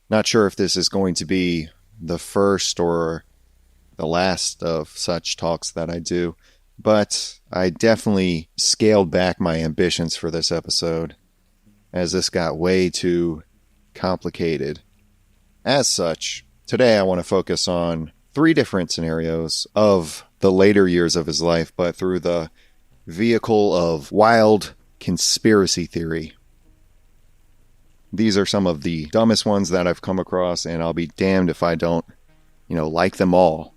Not sure if this is going to be the first or the last of such talks that I do, but I definitely scaled back my ambitions for this episode, as this got way too complicated. As such, today I want to focus on 3 different scenarios of the later years of his life, but through the vehicle of wild conspiracy theory. These are some of the dumbest ones that I've come across, and I'll be damned if I don't, like them all.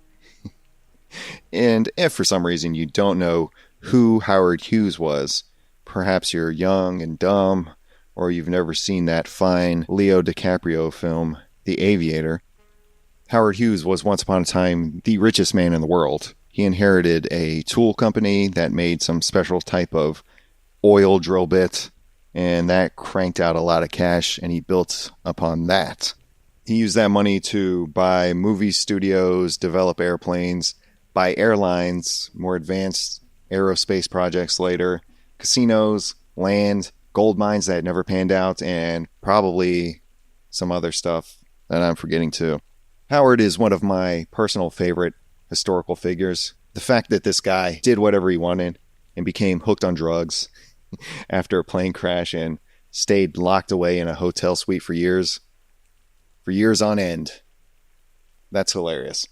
And if for some reason you don't know who Howard Hughes was, perhaps you're young and dumb, or you've never seen that fine Leo DiCaprio film, The Aviator. Howard Hughes was once upon a time the richest man in the world. He inherited a tool company that made some special type of oil drill bit, and that cranked out a lot of cash, and he built upon that. He used that money to buy movie studios, develop airplanes, buy airlines, more advanced aerospace projects later, casinos, land, gold mines that never panned out, and probably some other stuff that I'm forgetting too. Howard is one of my personal favorite historical figures. The fact that this guy did whatever he wanted and became hooked on drugs after a plane crash and stayed locked away in a hotel suite for years on end. That's hilarious.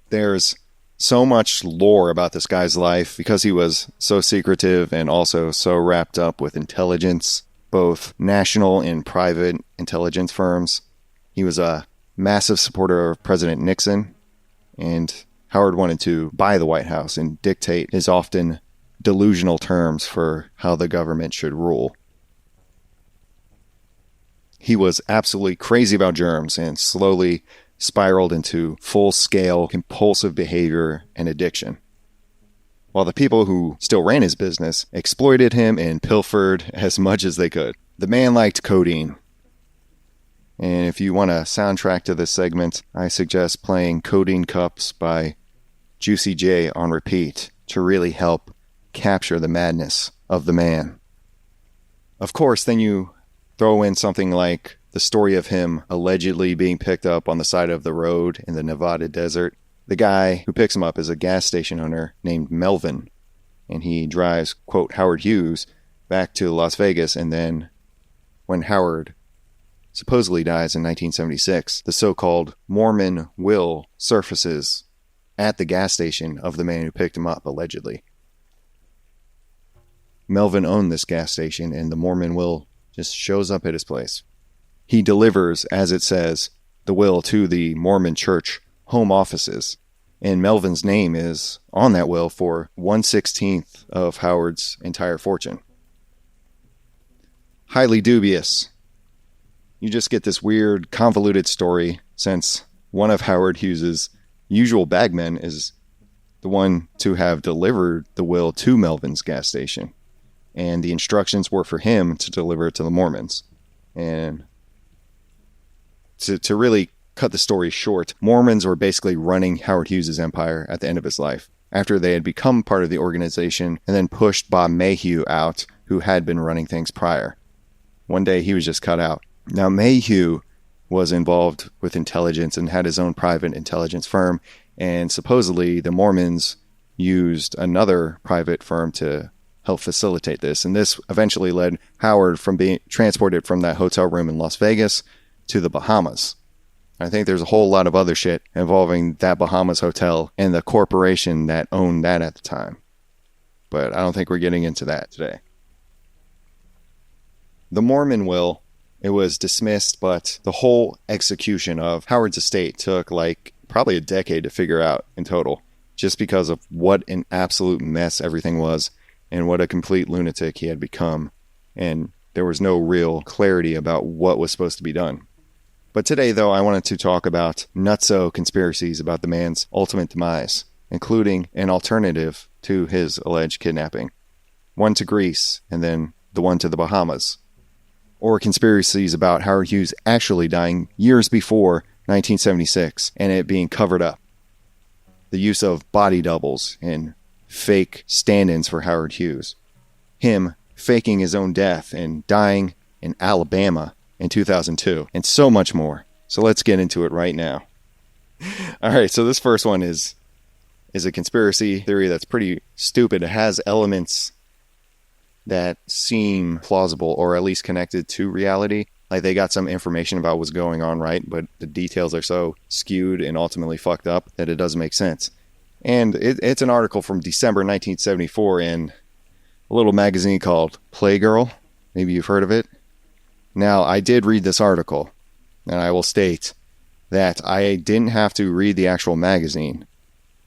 There's so much lore about this guy's life because he was so secretive and also so wrapped up with intelligence, both national and private intelligence firms. He was a massive supporter of President Nixon, and Howard wanted to buy the White House and dictate his often delusional terms for how the government should rule. He was absolutely crazy about germs and slowly spiraled into full-scale compulsive behavior and addiction, while the people who still ran his business exploited him and pilfered as much as they could. The man liked codeine. And if you want a soundtrack to this segment, I suggest playing Codeine Cups by Juicy J on repeat to really help capture the madness of the man. Of course, then you throw in something like the story of him allegedly being picked up on the side of the road in the Nevada desert. The guy who picks him up is a gas station owner named Melvin, and he drives, quote, Howard Hughes back to Las Vegas, and then when Howard supposedly dies in 1976, the so-called Mormon Will surfaces at the gas station of the man who picked him up, allegedly. Melvin owned this gas station, and the Mormon Will just shows up at his place. He delivers, as it says, the will to the Mormon Church home offices, and Melvin's name is on that will for 1/16 of Howard's entire fortune. Highly dubious. You just get this weird, convoluted story, since one of Howard Hughes's usual bagmen is the one to have delivered the will to Melvin's gas station, and the instructions were for him to deliver it to the Mormons. And to really cut the story short, Mormons were basically running Howard Hughes' empire at the end of his life, after they had become part of the organization and then pushed Bob Mayhew out, who had been running things prior. One day he was just cut out. Now, Mayhew was involved with intelligence and had his own private intelligence firm, and supposedly the Mormons used another private firm to help facilitate this, and this eventually led Howard from being transported from that hotel room in Las Vegas to the Bahamas. I think there's a whole lot of other shit involving that Bahamas hotel and the corporation that owned that at the time, but I don't think we're getting into that today. The Mormon Will, it was dismissed, but the whole execution of Howard's estate took probably a decade to figure out in total, just because of what an absolute mess everything was and what a complete lunatic he had become, and there was no real clarity about what was supposed to be done. But today, though, I wanted to talk about nutso conspiracies about the man's ultimate demise, including an alternative to his alleged kidnapping, one to Greece and then the one to the Bahamas, or conspiracies about Howard Hughes actually dying years before 1976 and it being covered up, the use of body doubles and fake stand-ins for Howard Hughes, him faking his own death and dying in Alabama in 2002, and so much more. So let's get into it right now. All right, so this first one is a conspiracy theory that's pretty stupid. It has elements that seem plausible or at least connected to reality. Like they got some information about what's going on, right? But the details are so skewed and ultimately fucked up that it doesn't make sense. And it's an article from December 1974 in a little magazine called Playgirl. Maybe you've heard of it. Now, I did read this article, and I will state that I didn't have to read the actual magazine.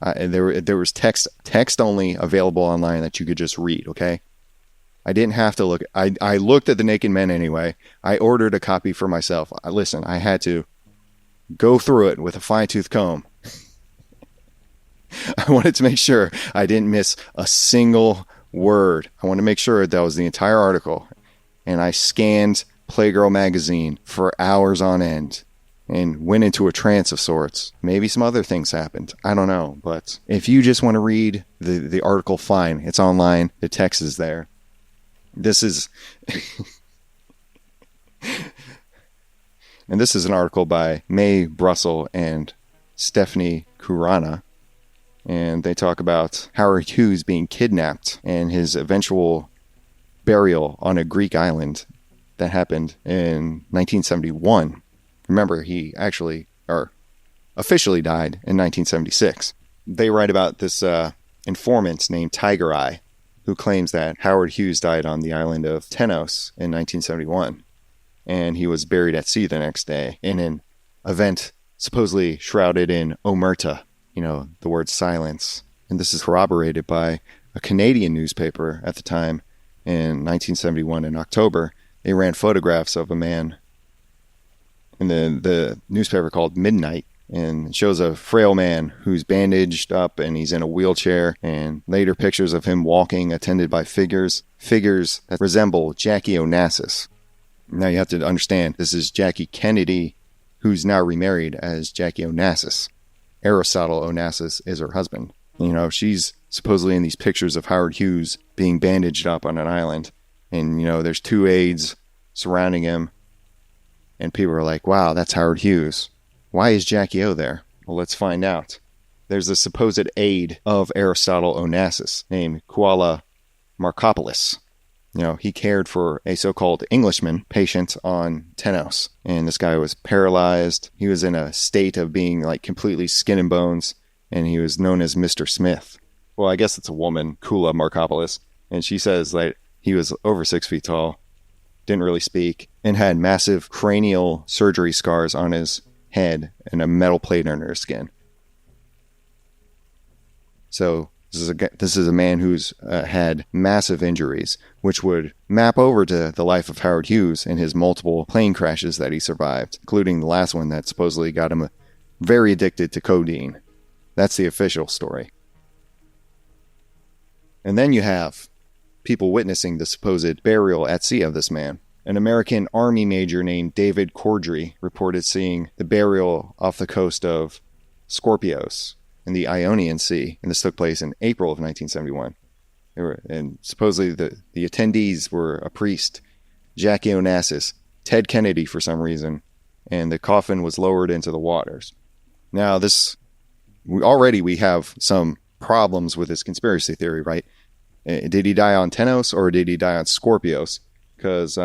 There was text only available online that you could just read, okay? I didn't have to look. I looked at the Naked Men anyway. I ordered a copy for myself. Listen, I had to go through it with a fine-tooth comb. I wanted to make sure I didn't miss a single word. I wanted to make sure that was the entire article. And I scanned Playgirl magazine for hours on end and went into a trance of sorts. Maybe some other things happened. I don't know. But if you just want to read the article, fine. It's online. The text is there. This is... and this is an article by Mae Brussel and Stephanie Kurana. And they talk about Howard Hughes being kidnapped and his eventual burial on a Greek island that happened in 1971. Remember, he officially died in 1976. They write about this informant named Tiger Eye, who claims that Howard Hughes died on the island of Tenos in 1971. And he was buried at sea the next day in an event supposedly shrouded in omerta, the word silence. And this is corroborated by a Canadian newspaper at the time in 1971 in October. They ran photographs of a man in the newspaper called Midnight, and it shows a frail man who's bandaged up and he's in a wheelchair, and later pictures of him walking attended by figures that resemble Jackie Onassis. Now you have to understand, this is Jackie Kennedy, who's now remarried as Jackie Onassis. Aristotle Onassis is her husband. She's supposedly in these pictures of Howard Hughes being bandaged up on an island. And, there's two aides surrounding him. And people are like, wow, that's Howard Hughes. Why is Jackie O there? Well, let's find out. There's a supposed aide of Aristotle Onassis named Koala Markopoulos. He cared for a so-called Englishman patient on Tenos. And this guy was paralyzed. He was in a state of being like completely skin and bones. And he was known as Mr. Smith. Well, I guess it's a woman, Koala Markopoulos. And she says that he was over 6 feet tall, didn't really speak, and had massive cranial surgery scars on his head and a metal plate under his skin. So this is a man who's had massive injuries, which would map over to the life of Howard Hughes and his multiple plane crashes that he survived, including the last one that supposedly got him very addicted to codeine. That's the official story. And then you have people witnessing the supposed burial at sea of this man. An American Army major named David Cordry reported seeing the burial off the coast of Scorpios in the Ionian Sea, and this took place in April of 1971. And supposedly the attendees were a priest, Jackie Onassis, Ted Kennedy for some reason, and the coffin was lowered into the waters. Now, we have some problems with this conspiracy theory, right? Did he die on Tenos or did he die on Scorpios? Because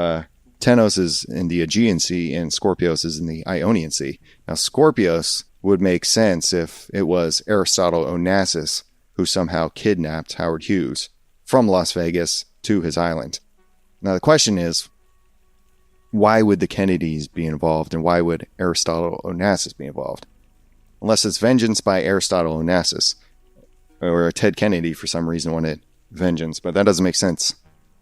Tenos is in the Aegean Sea and Scorpios is in the Ionian Sea. Now, Scorpios would make sense if it was Aristotle Onassis who somehow kidnapped Howard Hughes from Las Vegas to his island. Now, the question is, why would the Kennedys be involved and why would Aristotle Onassis be involved? Unless it's vengeance by Aristotle Onassis, or Ted Kennedy for some reason wanted vengeance, but that doesn't make sense.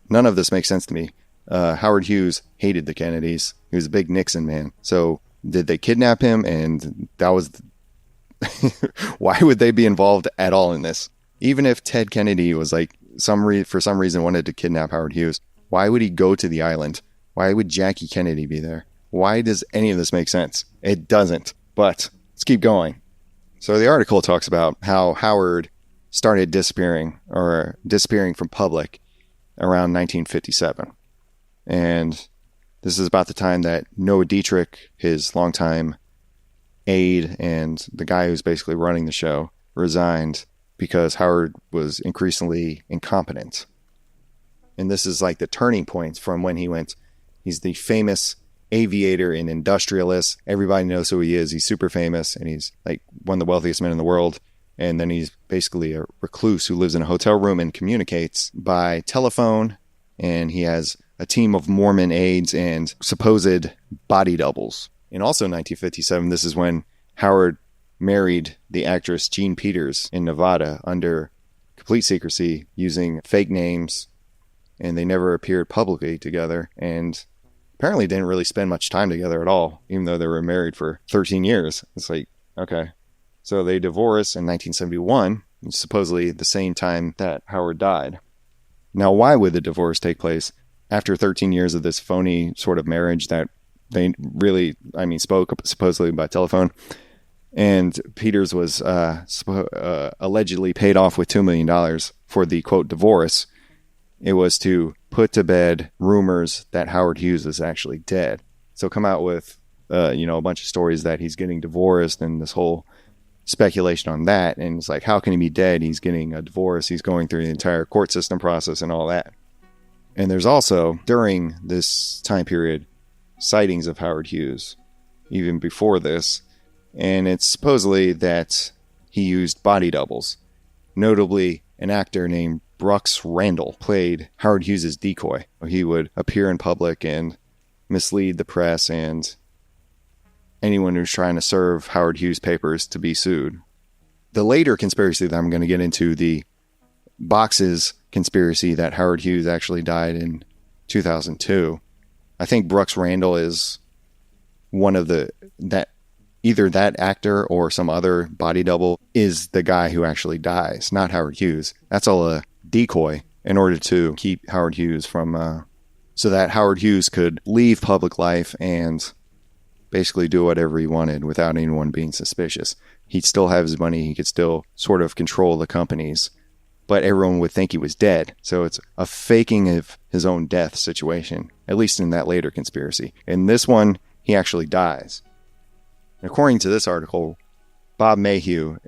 None of this makes sense to me. Howard Hughes hated the Kennedys. He was a big Nixon man. So did they kidnap him? And that was... why would they be involved at all in this? Even if Ted Kennedy was like, for some reason wanted to kidnap Howard Hughes, why would he go to the island? Why would Jackie Kennedy be there? Why does any of this make sense? It doesn't. But let's keep going. So the article talks about how Howard started disappearing from public around 1957. And This is about the time that Noah Dietrich, his longtime aide and the guy who's basically running the show, resigned because Howard was increasingly incompetent. And this is like the turning point from when he's the famous aviator and industrialist. Everybody knows who he is. He's super famous, and he's like one of the wealthiest men in the world. And then he's basically a recluse who lives in a hotel room and communicates by telephone. And he has a team of Mormon aides and supposed body doubles. And also in 1957, this is when Howard married the actress Jean Peters in Nevada under complete secrecy, using fake names, and they never appeared publicly together, and apparently didn't really spend much time together at all, even though they were married for 13 years. It's like, okay. So they divorced in 1971, supposedly the same time that Howard died. Now, why would the divorce take place after 13 years of this phony sort of marriage that they really, spoke supposedly by telephone? And Peters was allegedly paid off with $2 million for the, quote, divorce. It was to put to bed rumors that Howard Hughes is actually dead. So come out with, a bunch of stories that he's getting divorced and this whole speculation on that. And it's like, how can he be dead? He's getting a divorce. He's going through the entire court system process and all that. And there's also, during this time period, sightings of Howard Hughes, even before this. And it's supposedly that he used body doubles. Notably, an actor named Brooks Randall played Howard Hughes' decoy. He would appear in public and mislead the press and anyone who's trying to serve Howard Hughes papers to be sued. The later conspiracy that I'm going to get into, the boxes conspiracy that Howard Hughes actually died in 2002. I think Brooks Randall is one of either that actor or some other body double is the guy who actually dies, not Howard Hughes. That's all a decoy in order to keep Howard Hughes from, so that Howard Hughes could leave public life and basically do whatever he wanted without anyone being suspicious. He'd still have his money. He could still sort of control the companies, but everyone would think he was dead. So it's a faking of his own death situation, at least in that later conspiracy. In this one, he actually dies. According to this article, Bob Mayhew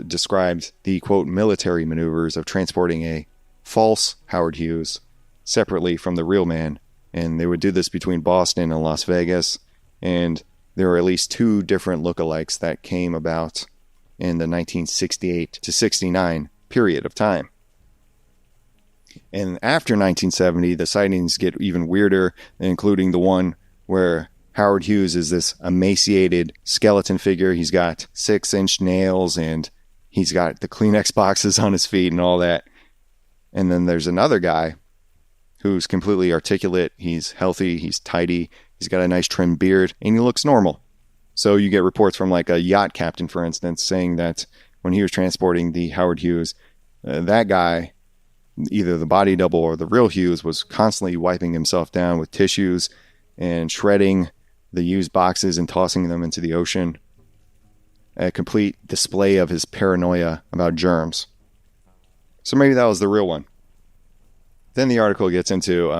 described the, quote, military maneuvers of transporting a false Howard Hughes separately from the real man. And they would do this between Boston and Las Vegas. And there were at least 2 different lookalikes that came about in the 1968 to 69 period of time. And after 1970, the sightings get even weirder, including the one where Howard Hughes is this emaciated skeleton figure. He's got 6-inch nails and he's got the Kleenex boxes on his feet and all that. And then there's another guy who's completely articulate. He's healthy. He's tidy. He's got a nice trimmed beard and he looks normal. So you get reports from like a yacht captain, for instance, saying that when he was transporting the Howard Hughes, that guy, either the body double or the real Hughes, was constantly wiping himself down with tissues and shredding the used boxes and tossing them into the ocean. A complete display of his paranoia about germs. So maybe that was the real one. Then the article gets into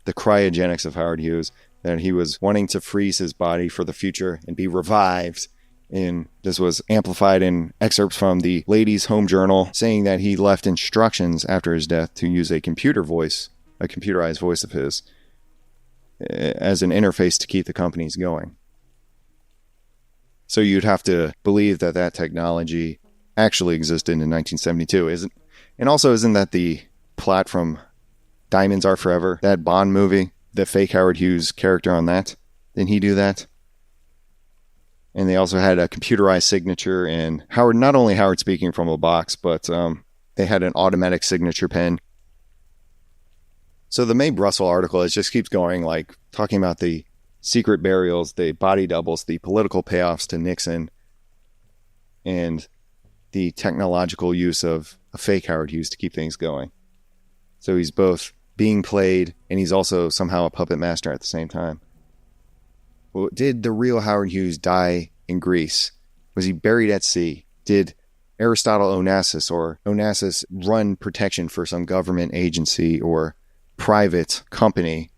the cryogenics of Howard Hughes, that he was wanting to freeze his body for the future and be revived. And this was amplified in excerpts from the Ladies' Home Journal, saying that he left instructions after his death to use a computerized voice of his, as an interface to keep the companies going. So you'd have to believe that that technology actually existed in 1972, isn't? And also, isn't that the plot from Diamonds Are Forever, that Bond movie, the fake Howard Hughes character on that? Didn't he do that? And they also had a computerized signature, and not only Howard speaking from a box, but they had an automatic signature pen. So the Mae Brussel article, it just keeps going, like talking about the secret burials, the body doubles, the political payoffs to Nixon, and the technological use of a fake Howard Hughes to keep things going. So he's both being played, and he's also somehow a puppet master at the same time. Well, did the real Howard Hughes die in Greece? Was he buried at sea? Did Aristotle Onassis run protection for some government agency or private company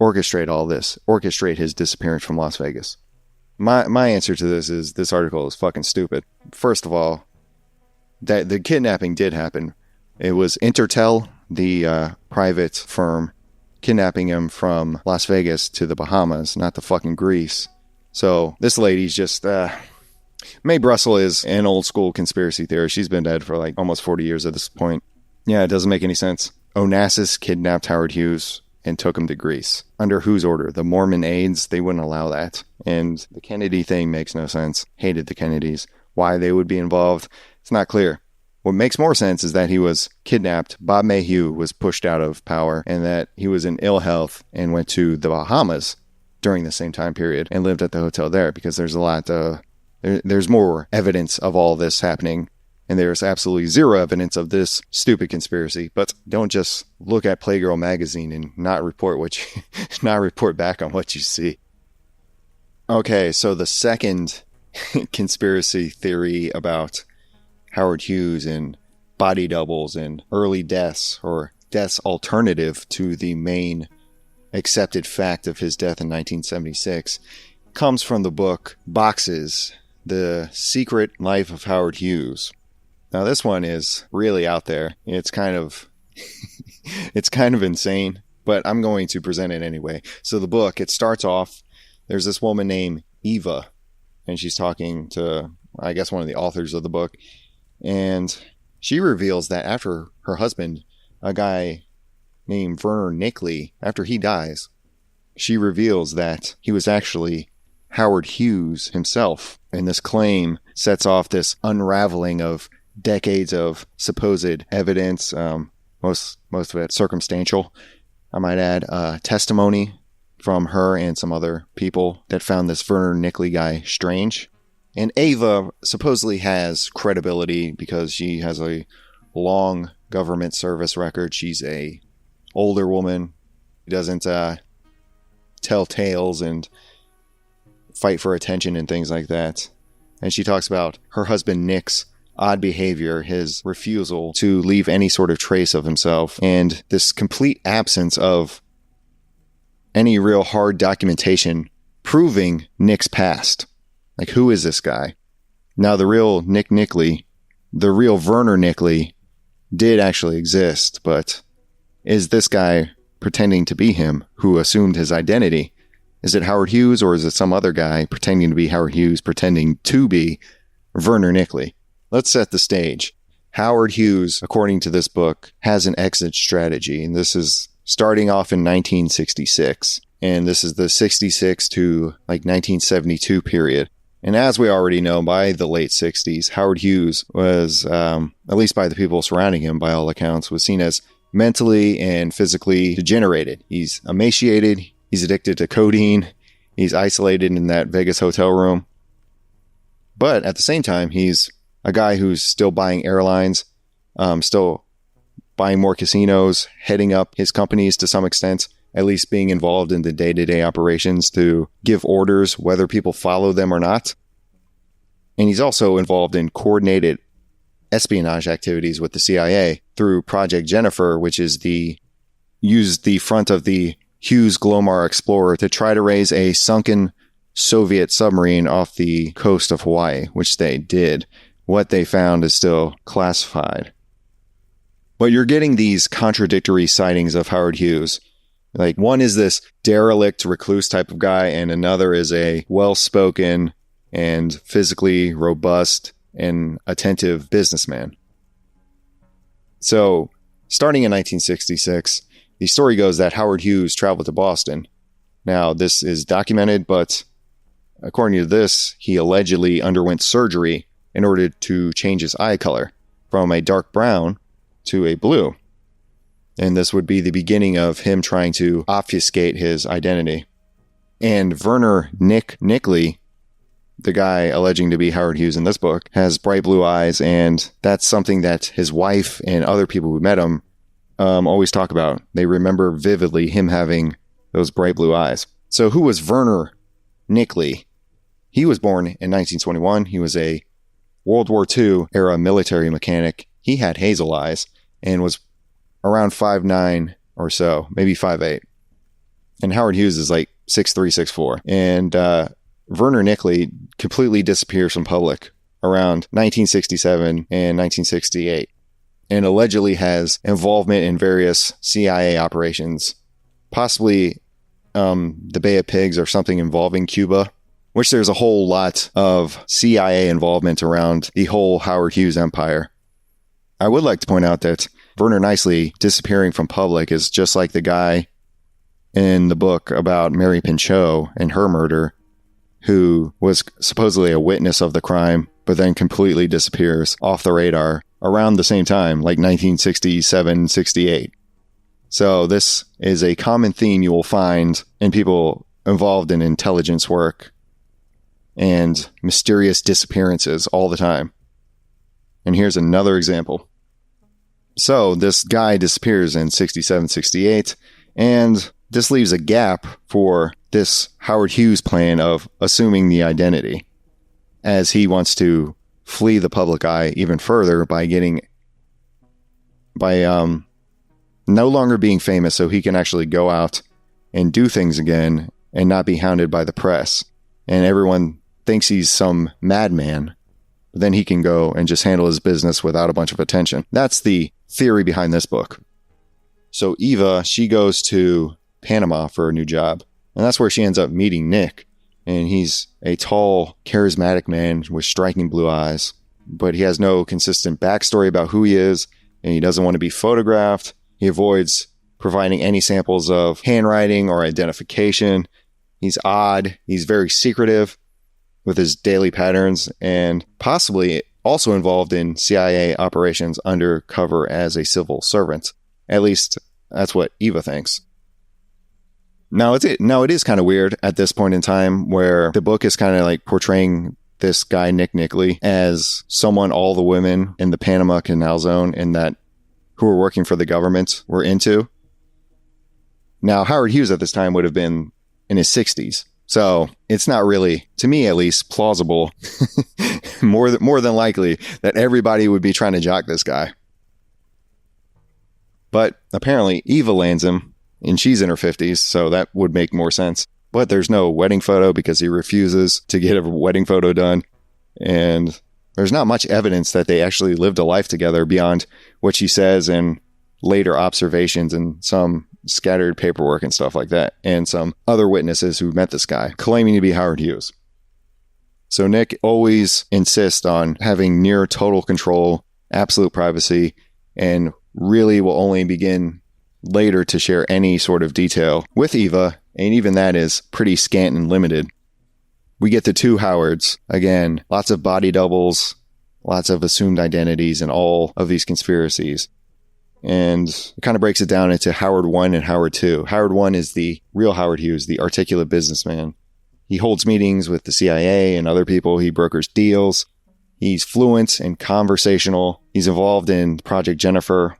orchestrate all this, orchestrate his disappearance from Las Vegas? My answer to this is this article is fucking stupid. First of all, that the kidnapping did happen. It was Intertel, the private firm, kidnapping him from Las Vegas to the Bahamas, not the fucking Greece. So this lady's just... Mae Brussel is an old school conspiracy theorist. She's been dead for like almost 40 years at this point. Yeah, it doesn't make any sense. Onassis kidnapped Howard Hughes and took him to Greece. Under whose order? The Mormon aides? They wouldn't allow that. And the Kennedy thing makes no sense. Hated the Kennedys. Why they would be involved, it's not clear. What makes more sense is that he was kidnapped. Bob Mayhew was pushed out of power, and that he was in ill health and went to the Bahamas during the same time period and lived at the hotel there, because there's a lot there's more evidence of all this happening, and there's absolutely zero evidence of this stupid conspiracy. But don't just look at Playgirl magazine and not report back on what you see. Okay, so the second conspiracy theory about Howard Hughes and body doubles and early deaths, or deaths alternative to the main accepted fact of his death in 1976, comes from the book Boxes: The Secret Life of Howard Hughes. Now this one is really out there. It's kind of insane, but I'm going to present it anyway. So the book, it starts off, there's this woman named Eva, and she's talking to, I guess, one of the authors of the book, and she reveals that after her husband, a guy named Verner Nicely, after he dies, she reveals that he was actually Howard Hughes himself. And this claim sets off this unraveling of decades of supposed evidence, most of it circumstantial, I might add, testimony from her and some other people that found this Verner Nicely guy strange. And Ava supposedly has credibility because she has a long government service record. She's a older woman. She doesn't tell tales and fight for attention and things like that. And she talks about her husband Nick's odd behavior, his refusal to leave any sort of trace of himself, and this complete absence of any real hard documentation proving Nick's past. Like, who is this guy? Now, the real Nick Nickley, the real Verner Nicely, did actually exist, but is this guy pretending to be him who assumed his identity? Is it Howard Hughes, or is it some other guy pretending to be Howard Hughes, pretending to be Verner Nicely? Let's set the stage. Howard Hughes, according to this book, has an exit strategy, and this is starting off in 1966, and this is the 66 to like 1972 period. And as we already know, by the late 60s, Howard Hughes was, at least by the people surrounding him, by all accounts, was seen as mentally and physically degenerated. He's emaciated. He's addicted to codeine. He's isolated in that Vegas hotel room. But at the same time, he's a guy who's still buying airlines, still buying more casinos, heading up his companies to some extent, at least being involved in the day-to-day operations to give orders, whether people follow them or not. And he's also involved in coordinated espionage activities with the CIA through Project Jennifer, which is used the front of the Hughes Glomar Explorer to try to raise a sunken Soviet submarine off the coast of Hawaii, which they did. What they found is still classified. But you're getting these contradictory sightings of Howard Hughes. Like, one is this derelict recluse type of guy, and another is a well-spoken and physically robust and attentive businessman. So, starting in 1966, the story goes that Howard Hughes traveled to Boston. Now, this is documented, but according to this, he allegedly underwent surgery in order to change his eye color from a dark brown to a blue. And this would be the beginning of him trying to obfuscate his identity. And Verner Nicely, the guy alleging to be Howard Hughes in this book, has bright blue eyes, and that's something that his wife and other people who met him always talk about. They remember vividly him having those bright blue eyes. So who was Verner Nicely? He was born in 1921. He was a World War II era military mechanic. He had hazel eyes and was around 5'9" or so, maybe 5'8". And Howard Hughes is like 6'3", 6'4". And Verner Nicely completely disappears from public around 1967 and 1968, and allegedly has involvement in various CIA operations, possibly the Bay of Pigs or something involving Cuba, which there's a whole lot of CIA involvement around the whole Howard Hughes empire. I would like to point out that Verner Nicely disappearing from public is just like the guy in the book about Mary Pinchot and her murder, who was supposedly a witness of the crime, but then completely disappears off the radar around the same time, like 1967, 68. So this is a common theme you will find in people involved in intelligence work and mysterious disappearances all the time. And here's another example. So this guy disappears in 67, 68, and this leaves a gap for this Howard Hughes plan of assuming the identity, as he wants to flee the public eye even further by no longer being famous, so he can actually go out and do things again and not be hounded by the press. And everyone thinks he's some madman. But then he can go and just handle his business without a bunch of attention. That's the theory behind this book. So Eva, she goes to Panama for a new job. And that's where she ends up meeting Nick. And he's a tall, charismatic man with striking blue eyes. But he has no consistent backstory about who he is. And he doesn't want to be photographed. He avoids providing any samples of handwriting or identification. He's odd. He's very secretive with his daily patterns, and possibly also involved in CIA operations undercover as a civil servant. At least that's what Eva thinks. Now it is kind of weird at this point in time where the book is kind of like portraying this guy Nick Nickley as someone all the women in the Panama Canal Zone and that who were working for the government were into. Now Howard Hughes at this time would have been in his 60s. So it's not really, to me at least, plausible, more than likely, that everybody would be trying to jock this guy. But apparently Eva lands him, and she's in her 50s, so that would make more sense. But there's no wedding photo because he refuses to get a wedding photo done. And there's not much evidence that they actually lived a life together beyond what she says and later observations and some scattered paperwork and stuff like that, and some other witnesses who met this guy claiming to be Howard Hughes. So Nick always insists on having near total control, absolute privacy, and really will only begin later to share any sort of detail with Eva, and even that is pretty scant and limited. We get the two Howards, again, lots of body doubles, lots of assumed identities in all of these conspiracies. And it kind of breaks it down into Howard 1 and Howard 2. Howard 1 is the real Howard Hughes, the articulate businessman. He holds meetings with the CIA and other people. He brokers deals. He's fluent and conversational. He's involved in Project Jennifer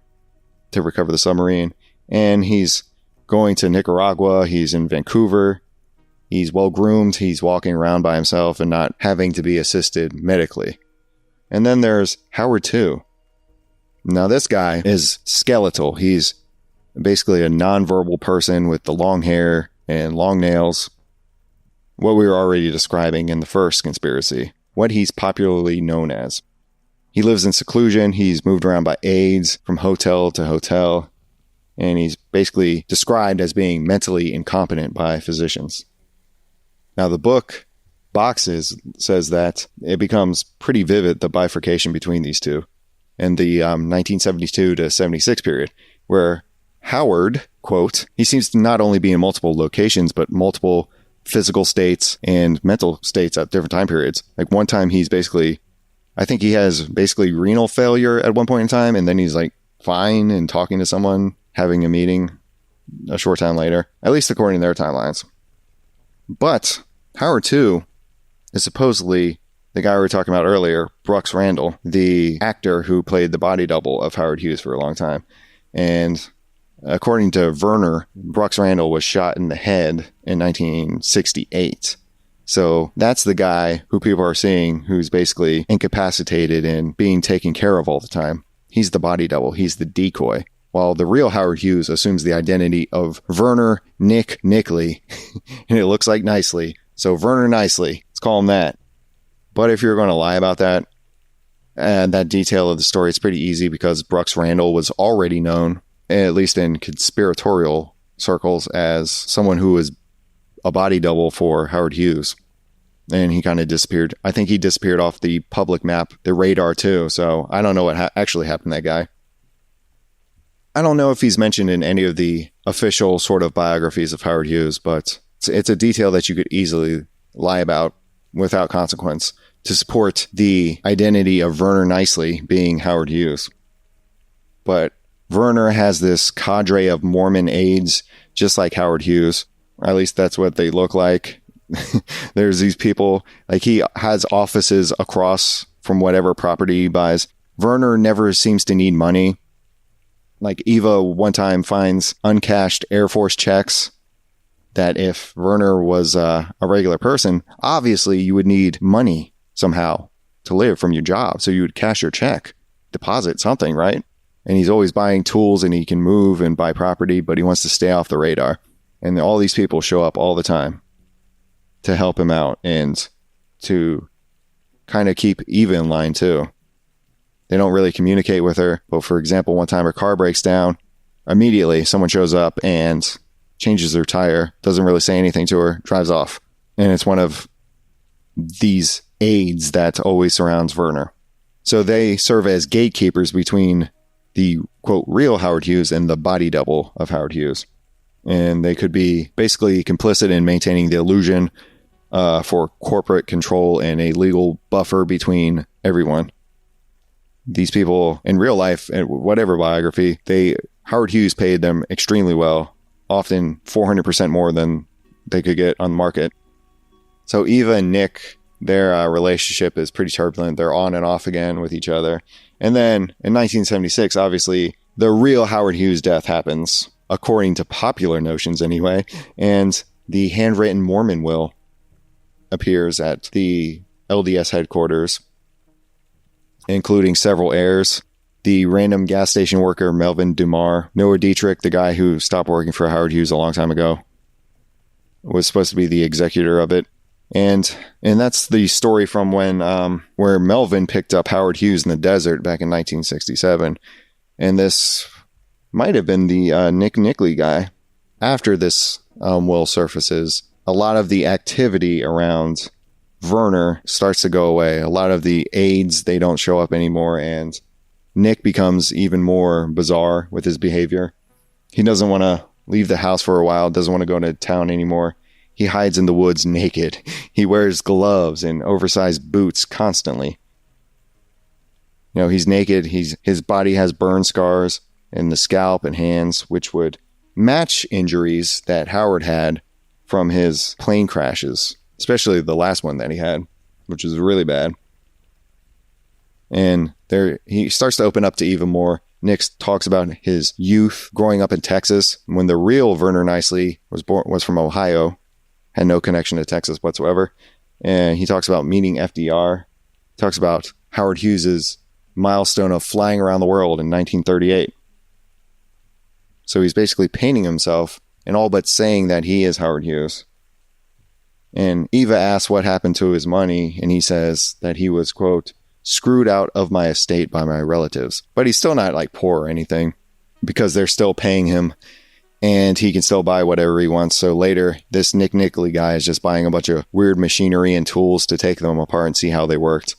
to recover the submarine. And he's going to Nicaragua. He's in Vancouver. He's well-groomed. He's walking around by himself and not having to be assisted medically. And then there's Howard 2. Now, this guy is skeletal. He's basically a nonverbal person with the long hair and long nails. What we were already describing in the first conspiracy. What he's popularly known as. He lives in seclusion. He's moved around by aides from hotel to hotel. And he's basically described as being mentally incompetent by physicians. Now, the book Boxes says that it becomes pretty vivid, the bifurcation between these two. In the 1972 to 76 period, where Howard, quote, he seems to not only be in multiple locations, but multiple physical states and mental states at different time periods. Like one time he's basically, I think he has basically renal failure at one point in time, and then he's like fine and talking to someone, having a meeting a short time later, at least according to their timelines. But Howard 2 is supposedly the guy we were talking about earlier, Brooks Randall, the actor who played the body double of Howard Hughes for a long time. And according to Verner, Brooks Randall was shot in the head in 1968. So that's the guy who people are seeing who's basically incapacitated and being taken care of all the time. He's the body double. He's the decoy. while the real Howard Hughes assumes the identity of Verner Nicely, and it looks like Nicely. So Verner Nicely, let's call him that. But if you're going to lie about that, and that detail of the story, it's pretty easy because Brooks Randall was already known, at least in conspiratorial circles, as someone who was a body double for Howard Hughes. And he kind of disappeared. I think he disappeared off the public map, the radar too. So I don't know what actually happened to that guy. I don't know if he's mentioned in any of the official sort of biographies of Howard Hughes, but it's a detail that you could easily lie about without consequence to support the identity of Verner Nicely being Howard Hughes. But Verner has this cadre of Mormon aides, just like Howard Hughes. Or at least that's what they look like. There's these people, like he has offices across from whatever property he buys. Verner never seems to need money. Like Eva one time finds uncashed Air Force checks that if Verner was a regular person, obviously you would need money somehow to live from your job. So you would cash your check, deposit something, right? And he's always buying tools and he can move and buy property, but he wants to stay off the radar. And all these people show up all the time to help him out and to kind of keep Eva in line too. They don't really communicate with her. But for example, one time her car breaks down, immediately someone shows up and changes their tire, doesn't really say anything to her, drives off. And it's one of these aides that always surrounds Verner. So they serve as gatekeepers between the, quote, real Howard Hughes and the body double of Howard Hughes. And they could be basically complicit in maintaining the illusion for corporate control and a legal buffer between everyone. These people in real life, and whatever biography, Howard Hughes paid them extremely well, often 400% more than they could get on the market. So Eva and Nick, their relationship is pretty turbulent. They're on and off again with each other. And then in 1976, obviously, the real Howard Hughes death happens, according to popular notions anyway, and the handwritten Mormon Will appears at the LDS headquarters, including several heirs. The random gas station worker Melvin Dumar, Noah Dietrich, the guy who stopped working for Howard Hughes a long time ago, was supposed to be the executor of it. And that's the story from when where Melvin picked up Howard Hughes in the desert back in 1967. And this might have been the Nick Nickley guy. After this will surfaces, a lot of the activity around Verner starts to go away. A lot of the aides, they don't show up anymore, and Nick becomes even more bizarre with his behavior. He doesn't want to leave the house for a while, doesn't want to go to town anymore. He hides in the woods naked. He wears gloves and oversized boots constantly. You know, he's naked. His body has burn scars in the scalp and hands, which would match injuries that Howard had from his plane crashes, especially the last one that he had, which was really bad. And he starts to open up to Eva more. Nick talks about his youth growing up in Texas when the real Verner Nicely was from Ohio, had no connection to Texas whatsoever. And he talks about meeting FDR. Talks about Howard Hughes's milestone of flying around the world in 1938. So he's basically painting himself and all but saying that he is Howard Hughes. And Eva asks what happened to his money, and he says that he was, quote, screwed out of my estate by my relatives. But he's still not like poor or anything, because they're still paying him and he can still buy whatever he wants. So later, this Nick Nickley guy is just buying a bunch of weird machinery and tools to take them apart and see how they worked.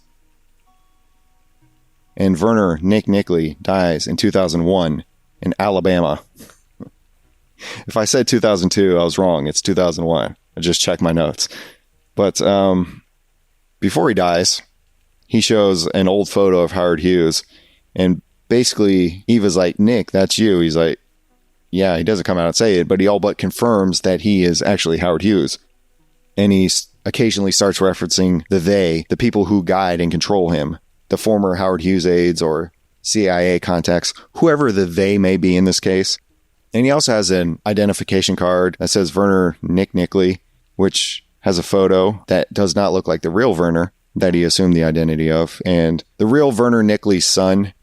And Verner Nick Nickley dies in 2001 in Alabama. If I said 2002, I was wrong. It's 2001. I just checked my notes. But before he dies, he shows an old photo of Howard Hughes. And basically, Eva's like, Nick, that's you. He's like, yeah, he doesn't come out and say it, but he all but confirms that he is actually Howard Hughes. And he occasionally starts referencing the people who guide and control him, the former Howard Hughes aides or CIA contacts, whoever the they may be in this case. And he also has an identification card that says Verner Nick Nickley, which has a photo that does not look like the real Verner that he assumed the identity of. And the real Verner Nickley's son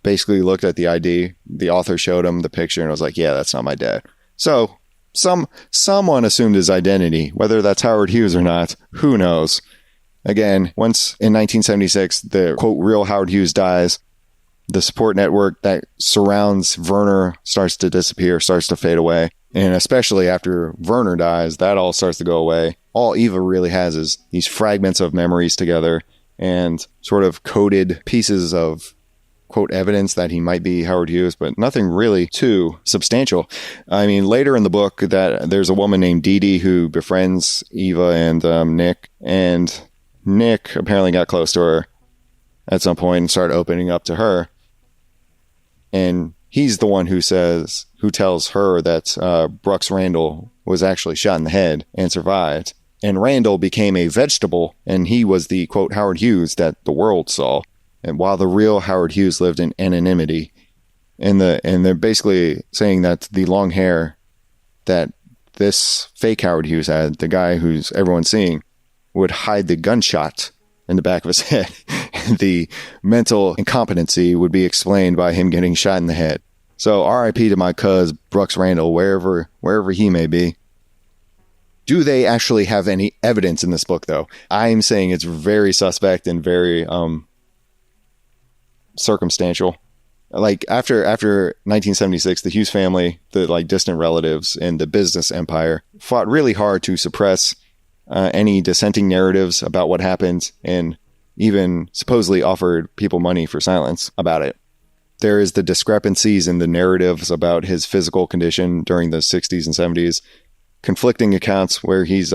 basically looked at the ID. The author showed him the picture and was like, yeah, that's not my dad. So someone assumed his identity. Whether that's Howard Hughes or not, who knows? Again, once in 1976, the quote real Howard Hughes dies, the support network that surrounds Verner starts to disappear, starts to fade away. And especially after Verner dies, that all starts to go away. All Eva really has is these fragments of memories together and sort of coded pieces of, quote, evidence that he might be Howard Hughes, but nothing really too substantial. I mean, later in the book, that there's a woman named Dee Dee who befriends Eva and Nick, and Nick apparently got close to her at some point and started opening up to her. And he's the one who tells her that Brooks Randall was actually shot in the head and survived. And Randall became a vegetable, and he was the, quote, Howard Hughes that the world saw. And while the real Howard Hughes lived in anonymity. And they're basically saying that the long hair that this fake Howard Hughes had, the guy who's everyone's seeing, would hide the gunshot in the back of his head. The mental incompetency would be explained by him getting shot in the head. So R.I.P. to my cuz Brooks Randall, wherever he may be. Do they actually have any evidence in this book, though? I'm saying it's very suspect and very circumstantial. Like after 1976, the Hughes family, the like distant relatives and the business empire fought really hard to suppress any dissenting narratives about what happened, and even supposedly offered people money for silence about it. There is the discrepancies in the narratives about his physical condition during the 60s and 70s, conflicting accounts where he's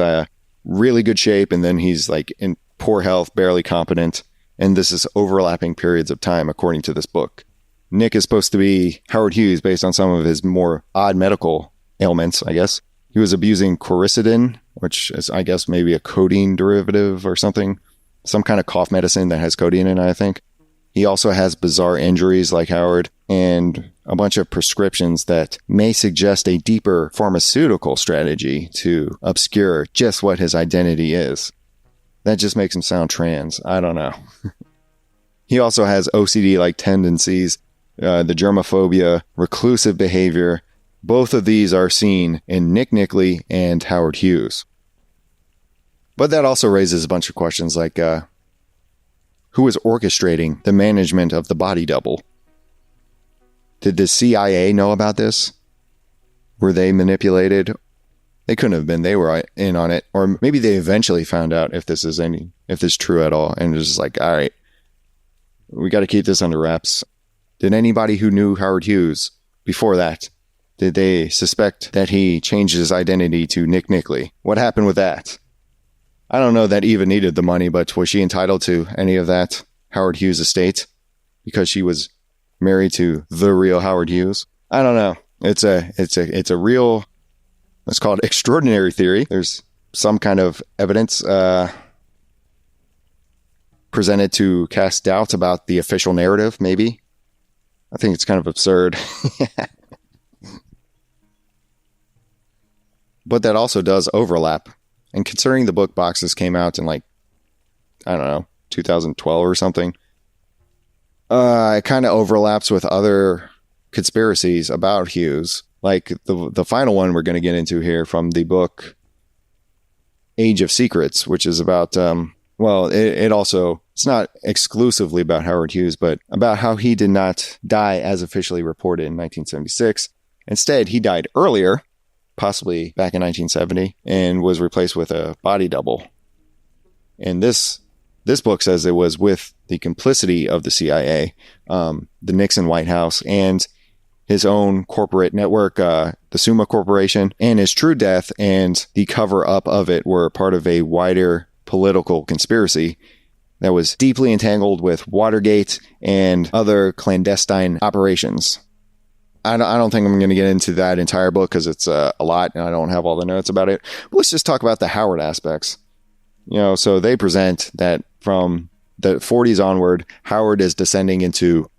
really good shape and then he's like in poor health, barely competent. And this is overlapping periods of time, according to this book. Nick is supposed to be Howard Hughes based on some of his more odd medical ailments, I guess. He was abusing quercetin, which is, I guess, maybe a codeine derivative or something. Some kind of cough medicine that has codeine in it, I think. He also has bizarre injuries like Howard, and a bunch of prescriptions that may suggest a deeper pharmaceutical strategy to obscure just what his identity is. That just makes him sound trans. I don't know. He also has OCD-like tendencies, the germophobia, reclusive behavior. Both of these are seen in Nick Nickley and Howard Hughes. But that also raises a bunch of questions like, who was orchestrating the management of the body double? Did the CIA know about this? Were they manipulated? They couldn't have been. They were in on it. Or maybe they eventually found out if this is true at all. And it was just like, all right, we got to keep this under wraps. Did anybody who knew Howard Hughes before that, did they suspect that he changed his identity to Nick Nickley? What happened with that? I don't know that Eva needed the money, but was she entitled to any of that Howard Hughes estate because she was married to the real Howard Hughes? I don't know. It's a real, let's call it extraordinary theory. There's some kind of evidence presented to cast doubt about the official narrative, maybe. I think it's kind of absurd. But that also does overlap. And considering the book boxes came out in like, I don't know, 2012 or something, it kind of overlaps with other conspiracies about Hughes. Like the final one we're going to get into here from the book Age of Secrets, which is about, it's not exclusively about Howard Hughes, but about how he did not die as officially reported in 1976. Instead, he died earlier, possibly back in 1970, and was replaced with a body double. And this book says it was with the complicity of the CIA, the Nixon White House, and his own corporate network, the Summa Corporation, and his true death and the cover-up of it were part of a wider political conspiracy that was deeply entangled with Watergate and other clandestine operations. I don't think I'm going to get into that entire book because it's a lot and I don't have all the notes about it. But let's just talk about the Howard aspects. So they present that from the 40s onward, Howard is descending into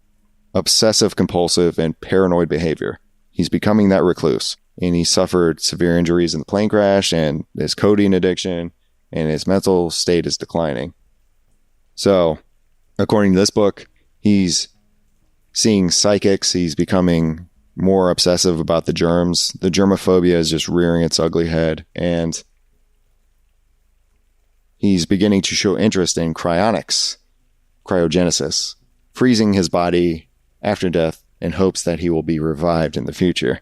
obsessive compulsive and paranoid behavior. He's becoming that recluse, and he suffered severe injuries in the plane crash and his codeine addiction, and his mental state is declining. So, according to this book, he's seeing psychics. He's becoming more obsessive about the germs. The germophobia is just rearing its ugly head, and he's beginning to show interest in cryogenics, cryogenesis, freezing his body after death in hopes that he will be revived in the future.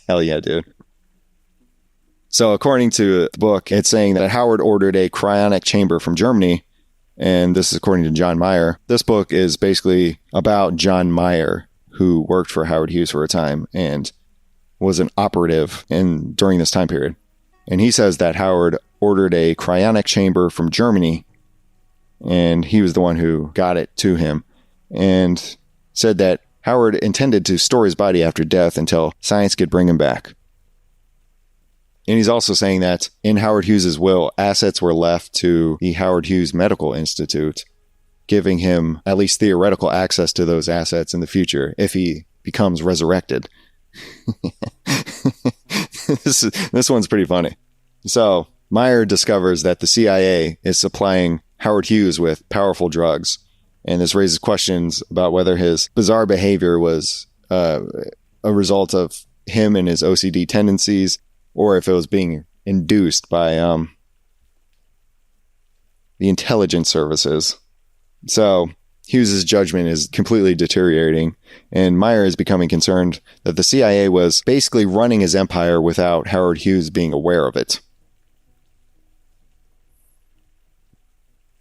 Hell yeah, dude. So according to the book, it's saying that Howard ordered a cryonic chamber from Germany, and this is according to John Meyer. This book is basically about John Meyer, who worked for Howard Hughes for a time and was an operative during this time period. And he says that Howard ordered a cryonic chamber from Germany, and he was the one who got it to him, and said that Howard intended to store his body after death until science could bring him back. And he's also saying that in Howard Hughes' will, assets were left to the Howard Hughes Medical Institute, giving him at least theoretical access to those assets in the future if he becomes resurrected. This one's pretty funny. So Meyer discovers that the CIA is supplying Howard Hughes with powerful drugs, and this raises questions about whether his bizarre behavior was a result of him and his OCD tendencies, or if it was being induced by the intelligence services. So Hughes' judgment is completely deteriorating, and Meyer is becoming concerned that the CIA was basically running his empire without Howard Hughes being aware of it.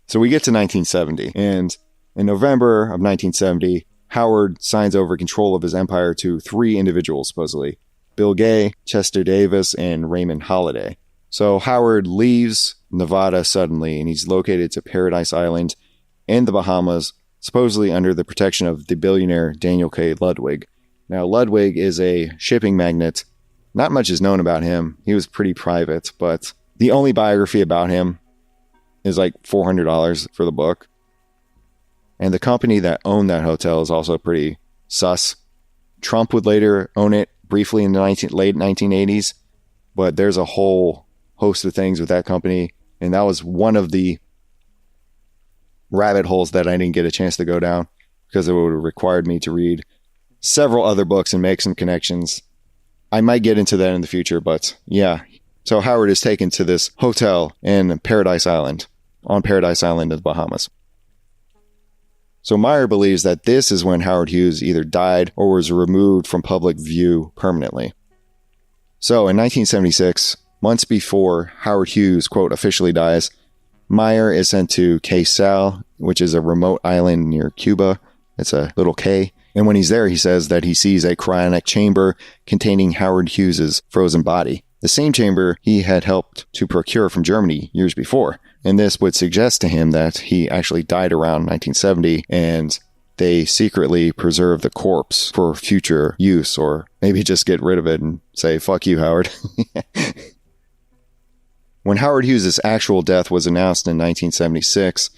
So we get to 1970, and in November of 1970, Howard signs over control of his empire to 3 individuals, supposedly: Bill Gay, Chester Davis, and Raymond Holliday. So Howard leaves Nevada suddenly, and he's located to Paradise Island in the Bahamas, supposedly under the protection of the billionaire Daniel K. Ludwig. Now, Ludwig is a shipping magnate. Not much is known about him. He was pretty private, but the only biography about him is like $400 for the book. And the company that owned that hotel is also pretty sus. Trump would later own it briefly in the late 1980s, but there's a whole host of things with that company, and that was one of the rabbit holes that I didn't get a chance to go down because it would have required me to read several other books and make some connections. I might get into that in the future, but yeah. So Howard is taken to this hotel in Paradise Island, on Paradise Island in the Bahamas. So Meyer believes that this is when Howard Hughes either died or was removed from public view permanently. So in 1976, months before Howard Hughes, quote, officially dies, Meyer is sent to Cay Sal, which is a remote island near Cuba. It's a little K. And when he's there, he says that he sees a cryonic chamber containing Howard Hughes's frozen body, the same chamber he had helped to procure from Germany years before. And this would suggest to him that he actually died around 1970, and they secretly preserve the corpse for future use, or maybe just get rid of it and say, fuck you, Howard. When Howard Hughes' actual death was announced in 1976,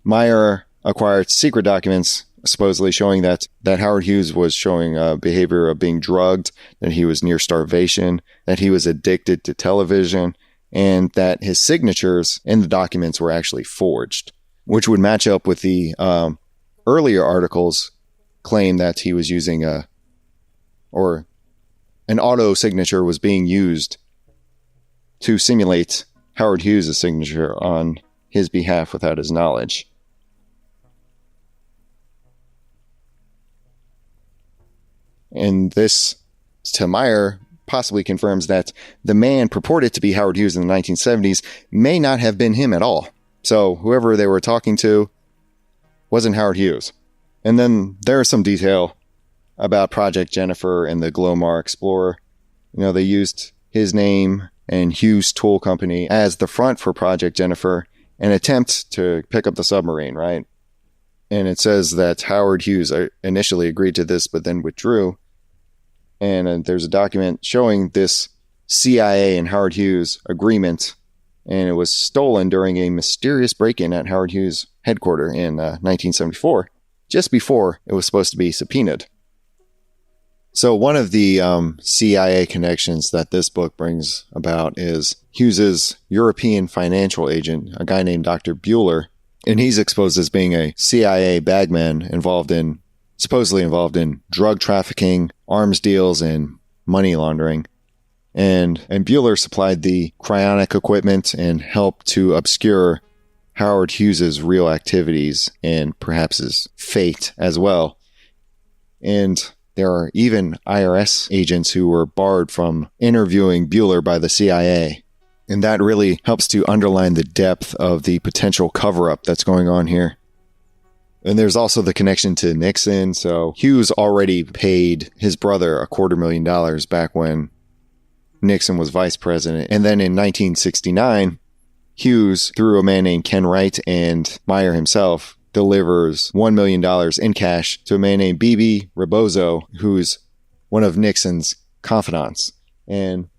Meyer acquired secret documents supposedly showing that Howard Hughes was showing a behavior of being drugged, that he was near starvation, that he was addicted to television, and that his signatures in the documents were actually forged, which would match up with the earlier articles claim that he was using or an auto signature was being used to simulate Howard Hughes' signature on his behalf without his knowledge. And this, to Meyer, possibly confirms that the man purported to be Howard Hughes in the 1970s may not have been him at all. So whoever they were talking to wasn't Howard Hughes. And then there is some detail about Project Jennifer and the Glomar Explorer. You know, they used his name and Hughes Tool Company as the front for Project Jennifer, an attempt to pick up the submarine, right? And it says that Howard Hughes initially agreed to this, but then withdrew. And there's a document showing this CIA and Howard Hughes agreement, and it was stolen during a mysterious break-in at Howard Hughes' headquarters in 1974, just before it was supposed to be subpoenaed. So one of the CIA connections that this book brings about is Hughes's European financial agent, a guy named Dr. Bueller, and he's exposed as being a CIA bagman involved in supposedly involved in drug trafficking, arms deals, and money laundering. And Bueller supplied the cryogenic equipment and helped to obscure Howard Hughes's real activities and perhaps his fate as well. And there are even IRS agents who were barred from interviewing Bueller by the CIA. And that really helps to underline the depth of the potential cover-up that's going on here. And there's also the connection to Nixon. So Hughes already paid his brother $250,000 back when Nixon was vice president. And then in 1969, Hughes, through a man named Ken Wright and Meyer himself, delivers $1 million in cash to a man named B.B. Rebozo, who's one of Nixon's confidants. And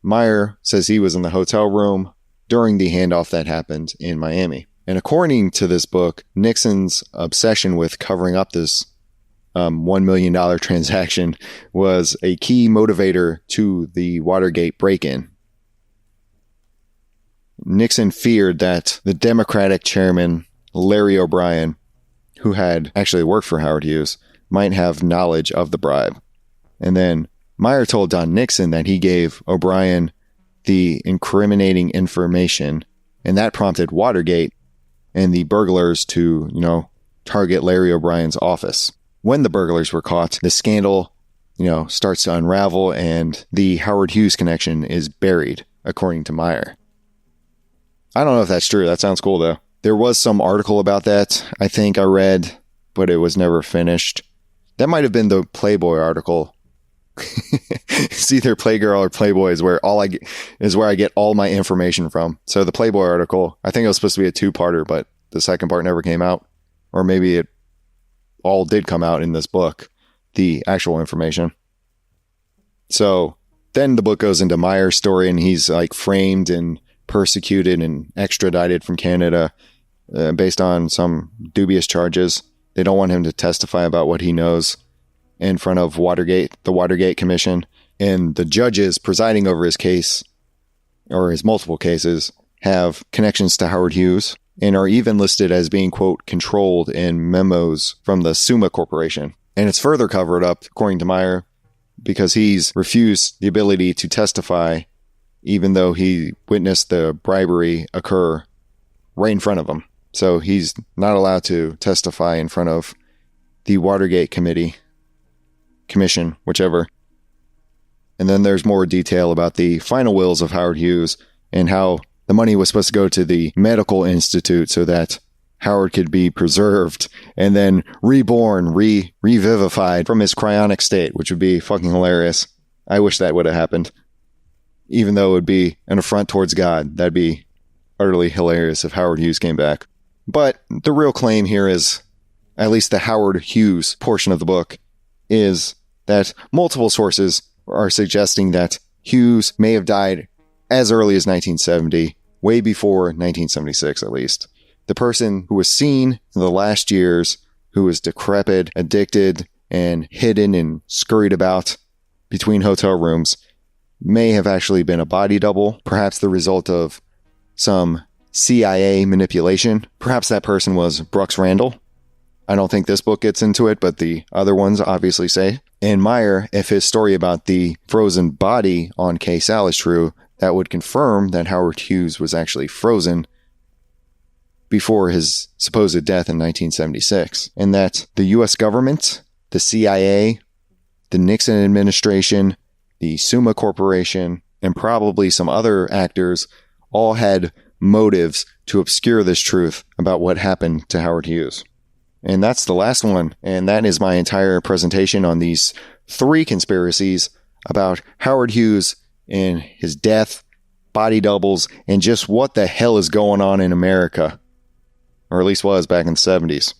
Meyer says he was in the hotel room during the handoff that happened in Miami. And according to this book, Nixon's obsession with covering up this $1 million transaction was a key motivator to the Watergate break-in. Nixon feared that the Democratic chairman, Larry O'Brien, who had actually worked for Howard Hughes, might have knowledge of the bribe. And then Meyer told Don Nixon that he gave O'Brien the incriminating information, and that prompted Watergate and the burglars to, target Larry O'Brien's office. When the burglars were caught, the scandal, starts to unravel, and the Howard Hughes connection is buried, according to Meyer. I don't know if that's true. That sounds cool, though. There was some article about that I think I read, but it was never finished. That might have been the Playboy article. It's either Playgirl or Playboy is where I get all my information from. So the Playboy article, I think it was supposed to be a 2-parter, but the second part never came out. Or maybe it all did come out in this book, the actual information. So then the book goes into Meyer's story, and he's framed and persecuted and extradited from Canada based on some dubious charges. They don't want him to testify about what he knows in front of the Watergate Commission. And the judges presiding over his case, or his multiple cases, have connections to Howard Hughes and are even listed as being, quote, controlled in memos from the Summa Corporation. And it's further covered up, according to Meyer, because he's refused the ability to testify even though he witnessed the bribery occur right in front of him. So he's not allowed to testify in front of the Watergate Commission, whichever. And then there's more detail about the final wills of Howard Hughes and how the money was supposed to go to the medical institute so that Howard could be preserved and then reborn, revivified from his cryonic state, which would be fucking hilarious. I wish that would have happened. Even though it would be an affront towards God, that'd be utterly hilarious if Howard Hughes came back. But the real claim here is, at least the Howard Hughes portion of the book, is that multiple sources are suggesting that Hughes may have died as early as 1970, way before 1976 at least. The person who was seen in the last years, who was decrepit, addicted, and hidden and scurried about between hotel rooms, may have actually been a body double, perhaps the result of some CIA manipulation. Perhaps that person was Brooks Randall. I don't think this book gets into it, but the other ones obviously say. And Meyer, if his story about the frozen body on K-Sal is true, that would confirm that Howard Hughes was actually frozen before his supposed death in 1976, and that the U.S. government, the CIA, the Nixon administration, the Summa Corporation, and probably some other actors all had motives to obscure this truth about what happened to Howard Hughes. And that's the last one, and that is my entire presentation on these 3 conspiracies about Howard Hughes and his death, body doubles, and just what the hell is going on in America. Or at least was back in the 70s.